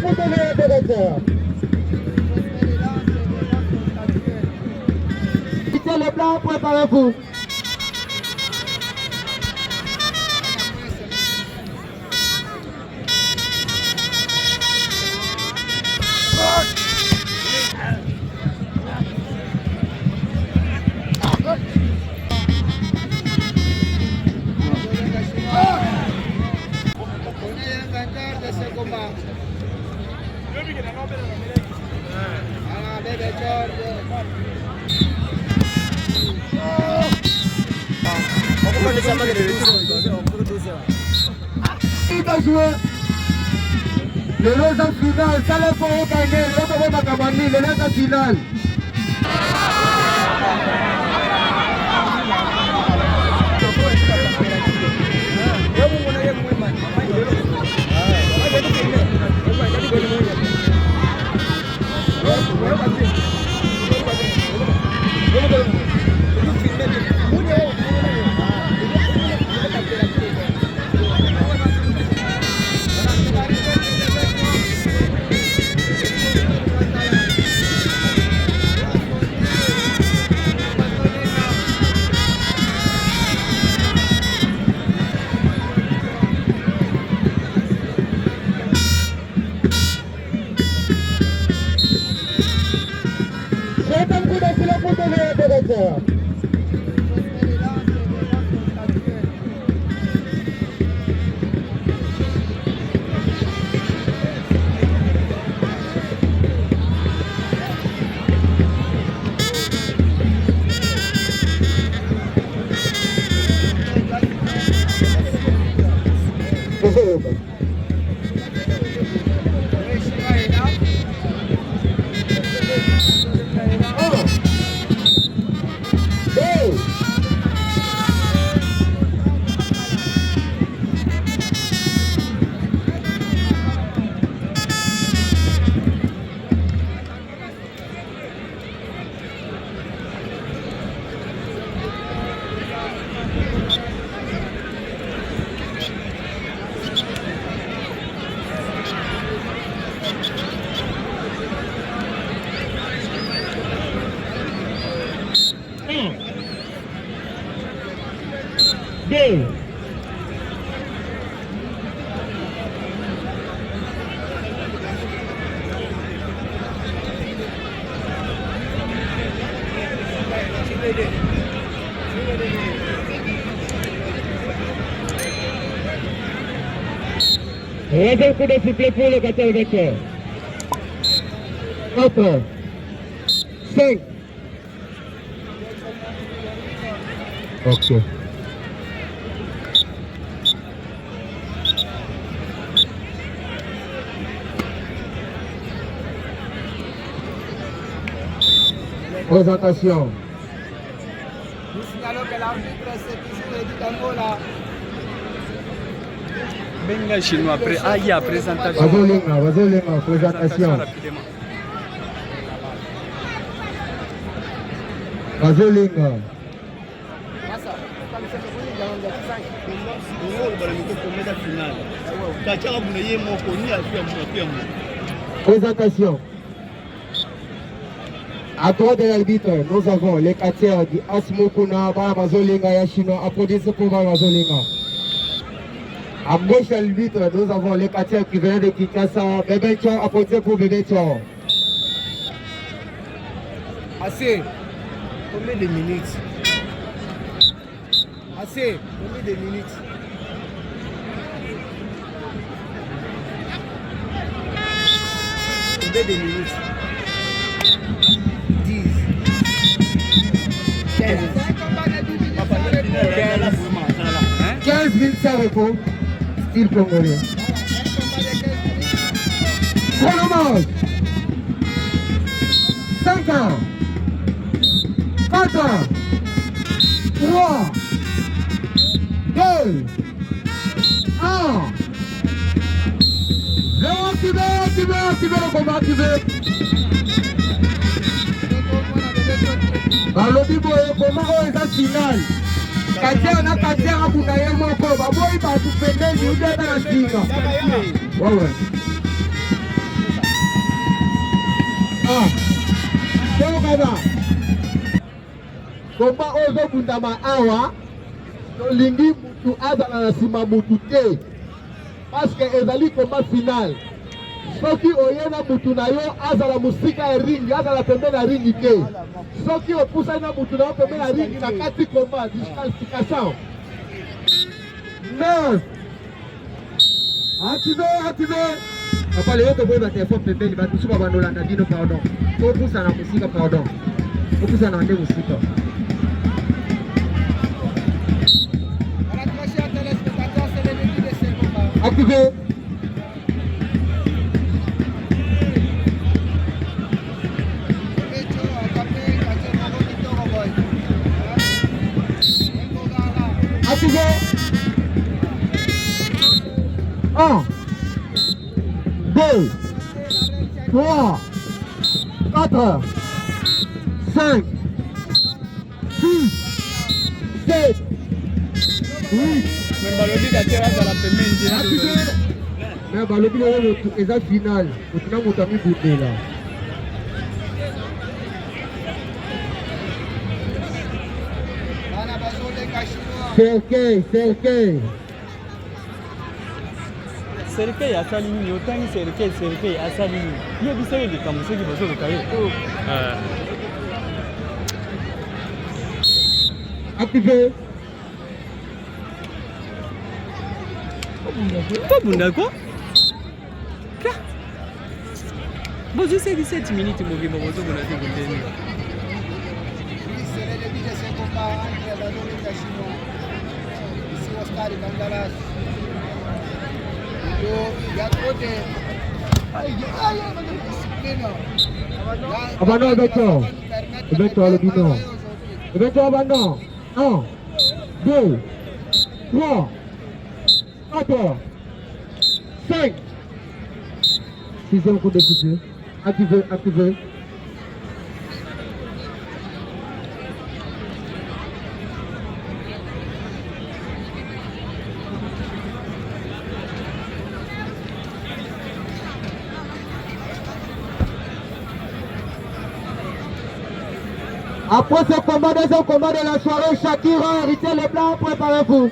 pour donner un directeur. Quittez le blanc, préparez-vous. Le losa final, ça le faut gagner, l'autre va gagner, le losa final. Deuxième coup de sifflet pour le gâteau vainqueur. 4, 5. Ok. Présentation. Nous signalons que l'arbitre s'est toujours dit d'Angola. Benga chinois après Aya présentation. Vazolinga, présentation. Vazolinga. Présentation. À droite de l'arbitre, nous avons les quartiers du Asmokuna, Vazolinga, Yashino, applaudissez pour Vazolinga. À gauche de l'arbitre, nous avons les quartiers qui viennent de Kinshasa, Bébétion, applaudissez pour Bébétion. Assez. Combien de minutes? Assez. Combien de minutes? Combien de minutes? 10. 15. 15 minutes sans repos. Style congolais. Chronomètre. 5 ans. 4 ans. 3. 2. 1. Activez le combat, activez. Balobi boye komoko eza final. Katia na katia kuna ye moko baboyi ba suspender ni ujata na singa. Wewe. Wana komba ozo bundama awa tolingi mutu azala na sima mutu te parce que ezali komba final soki oyena mutu na yo azala musika ya ringi azala pembeni na ringi te soki opusani na mutu na yo pembeni na ringi na kati komba disqualification. Non active papa leo toboyeba telefone pembeni bato mosusu babandolanda bino pardon topusana mosika pardon topusana nde mosika. Activé. Activé. 1, 2, 3, 4, 5, 6, 7, 8. Mais balobi lelo eza final otina moto amibundela Serikei asali nini otangi serikei asali nini ye bisele likambo soki bazoloka ye activé. Tobunda quoi? Bon, je sais 17 minutes, mon vieux, mon zozo, mon avis, mon délire. C'est le début de ce combat entre Bazoli et Chinois. Ici au stade Kangalas. Il y a trop de... Abandon Ebeto. Ebeto Alobino. Ebeto abandon. 1, 2, 3, 4, 5. 6e coup de sifflet. Activé, activé. Après ce combat, deuxième combat de la soirée, Shakira, héritier les blancs, préparez-vous.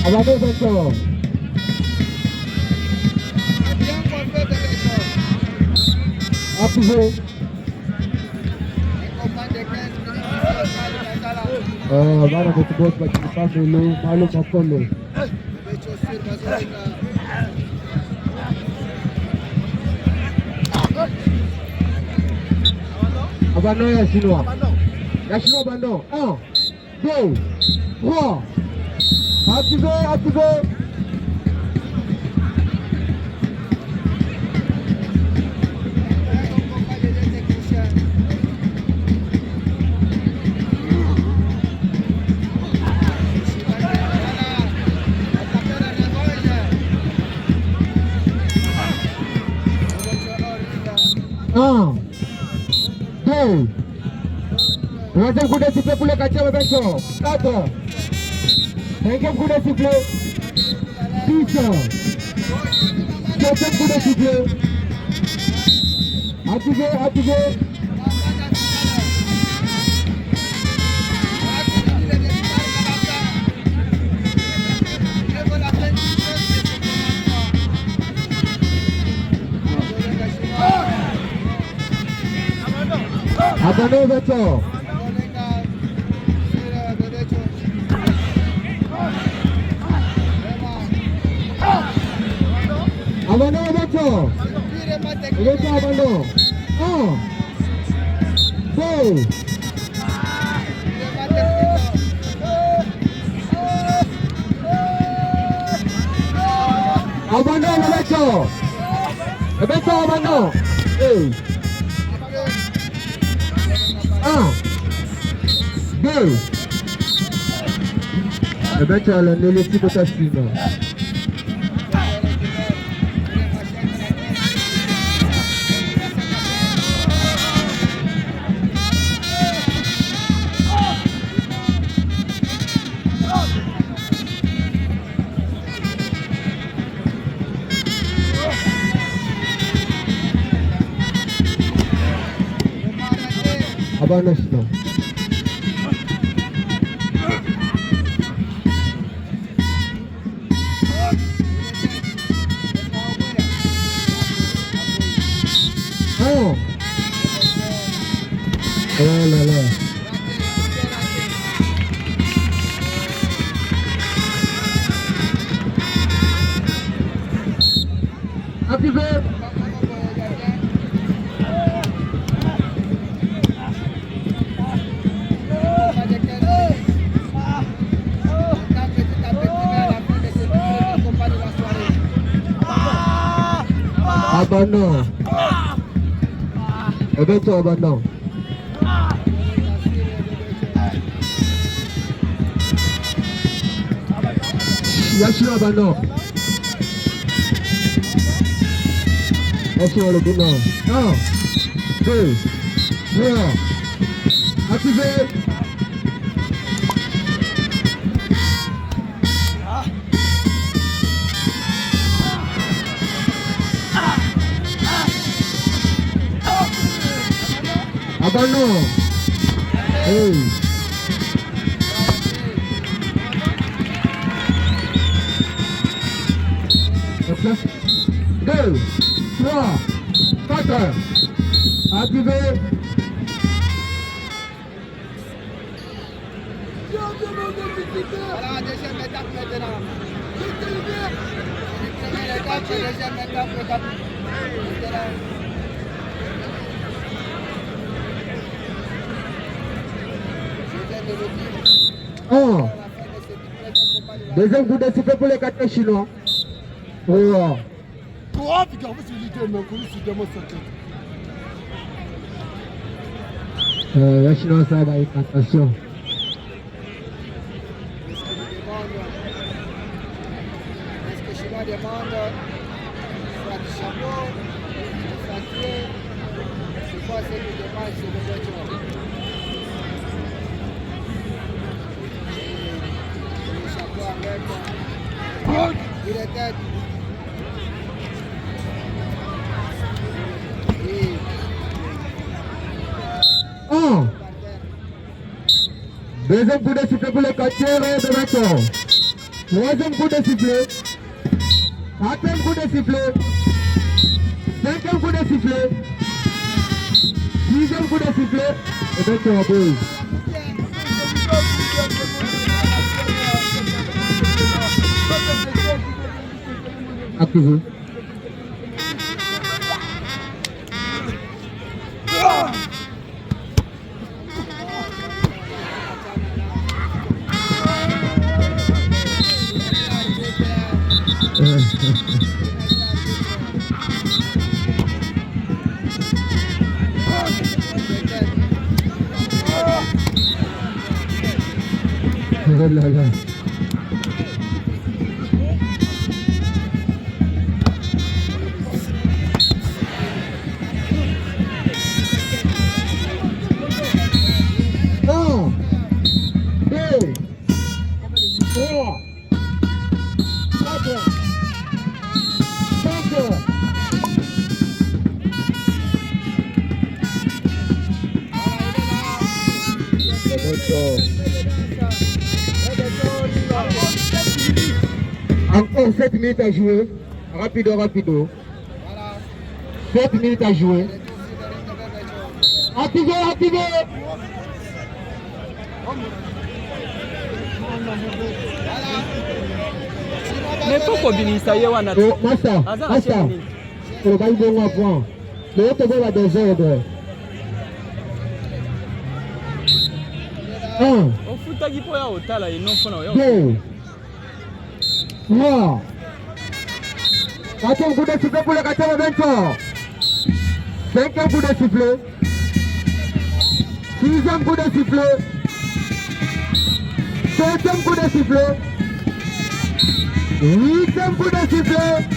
Abandon Victor. Activé. Bana kutubos bakifamilo malo makolo. Abandon ya chinois. Ya chinois abandon. 1, 2, 3. Activé, activé. Troisième coup de sifflet pour le quartier Bebeto. 4. 5e coup de sifflet. 6. 7e coup de sifflet. Activé, activé. Abandon Bebeto. Abandon Bebeto. Bebeto abandon. 1, 2. Abandon Bebeto. Bebeto abandon. 1, 2. Bebeto alondele siko tasima. Abandon chinois. Oh. Oh là là. Activé. Abandon. Bebeto abandon. Yashiro abandon. Yashiro le boulot. 1, 2, 3. Activé. Abandon. Hey. Place. 2, 3, 4. Activé. Voilà, deuxième étape maintenant. Première étape, deuxième étape, étape. Oh. Deuxième coup de sifflet pour les 4 Chinois. Oh. Toi, tu gardes ce leader, mais comment tu demandes ça? Les Chinois, ça va être attention. Est-ce que Chinois demande soit du chapeau, soit clé, c'est quoi ce qu'il demande sur le voiture? Le chapeau avec il est tête. Oh. Deuxième coup de sifflet pour les 4 de Bebeto. Troisième coup de sifflet. Quatrième coup de sifflet. Cinquième coup de sifflet. Sixième coup de sifflet. Et Bebeto en pause. Activé. Oh là là. Un, deux, trois, quatre, cinq. Encore 7 minutes à jouer. Rapido, rapido. 7 minutes à jouer. Activez, activez. Mais pourquoi Binisa Yawana? Oh, Massa, Massa. On va y voir un point. Le haut va désordre. 1, Ofutaki po ya otala ino fona yo. 2, 3. Quatrième coup de sifflet pour le 4e Bebeto. Cinquième coup de sifflet. Sixième coup de sifflet. Septième coup de sifflet. Huitième coup de sifflet.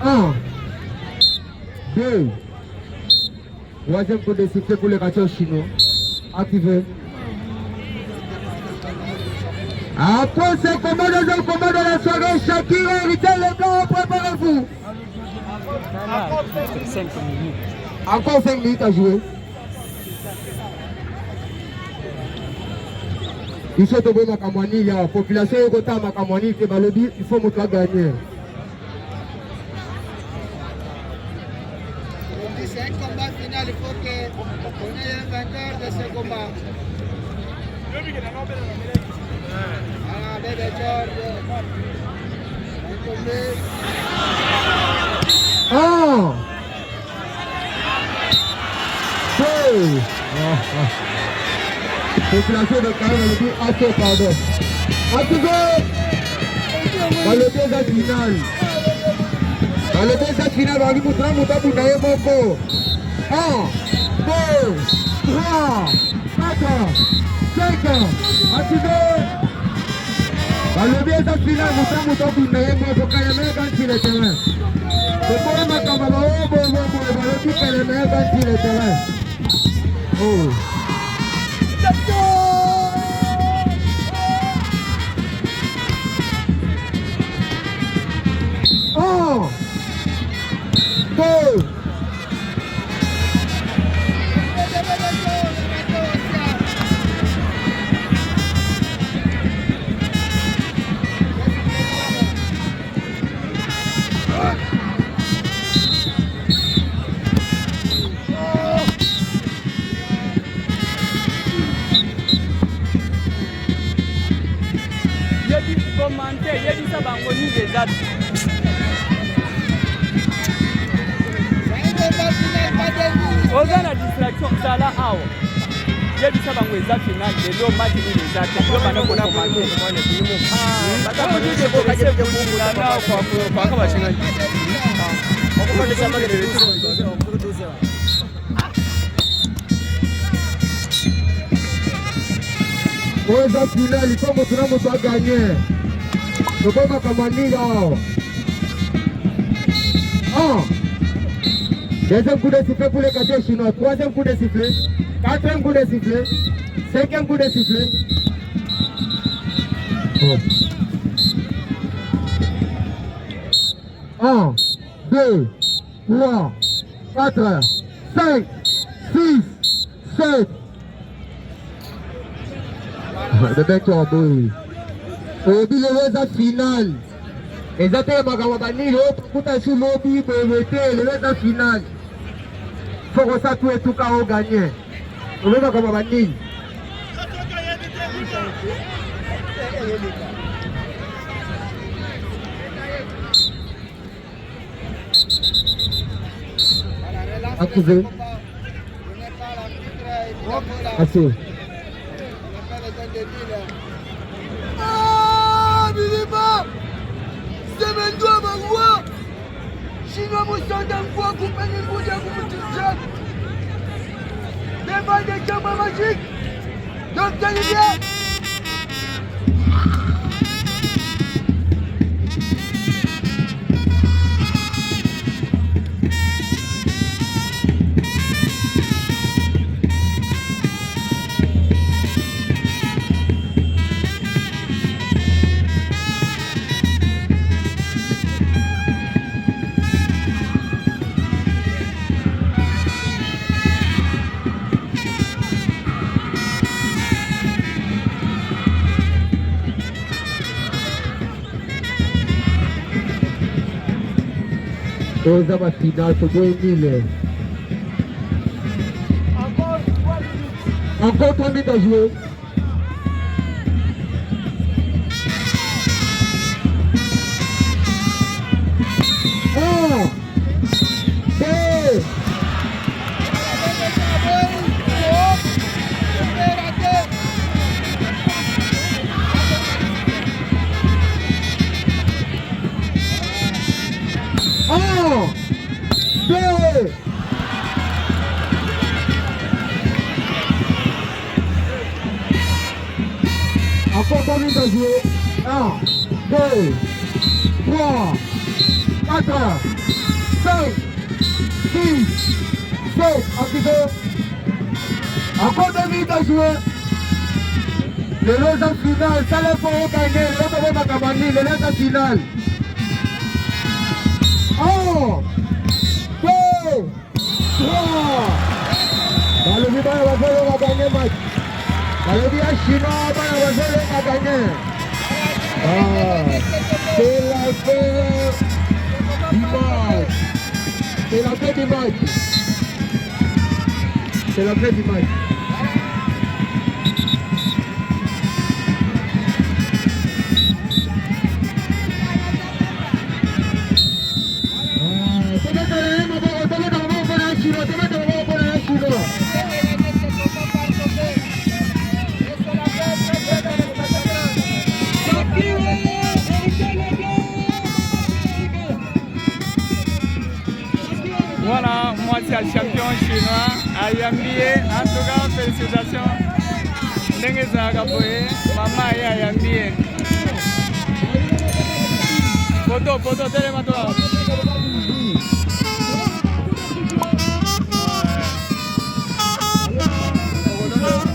Un, deux. Troisième coup de sifflet pour les radios chinois. Activé. Après ce combat, deuxième combat de la soirée, Shakira, Ritel, les gars, préparez-vous. 5 minutes. Encore 5 minutes à jouer. Il faut tomber Makamwani, la population est rotée à Makamwani, il faut montrer gagner. C'est un combat final, il faut qu'on ait un vainqueur de ce combat. Voilà, Bébé George. Un tombé. Un. Deux. Population de Karim, elle dit assez, pardon. Activé. Dans le deuxième final. Dans le deuxième final, on va dire Moutra Mouta Bounaye Moko. 1, 2, 3, 4, 5. Activé. Dans le deuxième final, Moutra Mouta Bounaye Moko. Kayame Ganti le terrain. Le point Makambaba, oh, bon, Kayame Ganti le terrain. Oh. Un, deux. Commenter, il y a dit ça va en des dates. Oza la distraction ça là awa. Il y a dit ça va en des finales, les deux matchs ni les dates. Le bana ko na commenter. Bata ko dit ko ka je ko na na kwa ka ba chinga. On peut les savoir les Oza final, il faut montrer mon toit gagner. Le bon Makamani là. 1. Deuxième coup de sifflet pour les quartiers chinois. Troisième coup de sifflet. Quatrième coup de sifflet. Cinquième coup de sifflet. Oh. 1, 2, 3, 4, 5, 6, 7. Le mec est en beau. Au bilan de la finale. Les athlètes Makamabani, l'autre, pour ta sous lobby, pour éviter le reste de la finale. Il faut que ça tout et tout cas au gagné. Le Makamabani. Activé. Assez. Ah, Bilima! C'est même toi, ma voix! Chinois, mon sang d'un quoi, compagnie de Bouddha, vous me dites. Des balles de camas magiques! Donc, t'allez bien! Oza ma finale pour 2000. Encore 3 minutes à jouer. Encore 3 minutes à jouer. 1, 2, 3, 4, 5, 6, 7. Activé. Encore 2 minutes à jouer. Le loza final, ça le faut gagner, le loza Kamani, le loza final. Oh! 2, 3. Dans le Viva Bazolo va gagner le match. Dans le Viva Chinois, Bazolo va gagner. C'est la fin du match. C'est la fin du match. C'est la fin du match. Voilà, moitié champion chinois, Ayambie, en tout cas, félicitations. Ndenge Zagaboye, maman Ayambie. Photo, télématoire.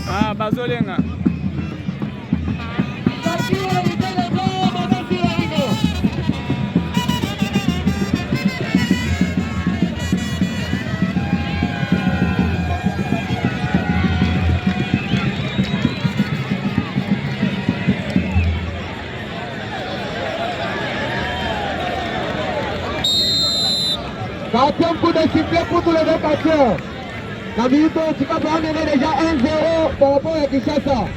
Ah, Bazolenga. Quatrième coup de sifflet pour tous les deux catcheurs. La minute, tu vas prendre déjà 1-0 par rapport à Kinshasa.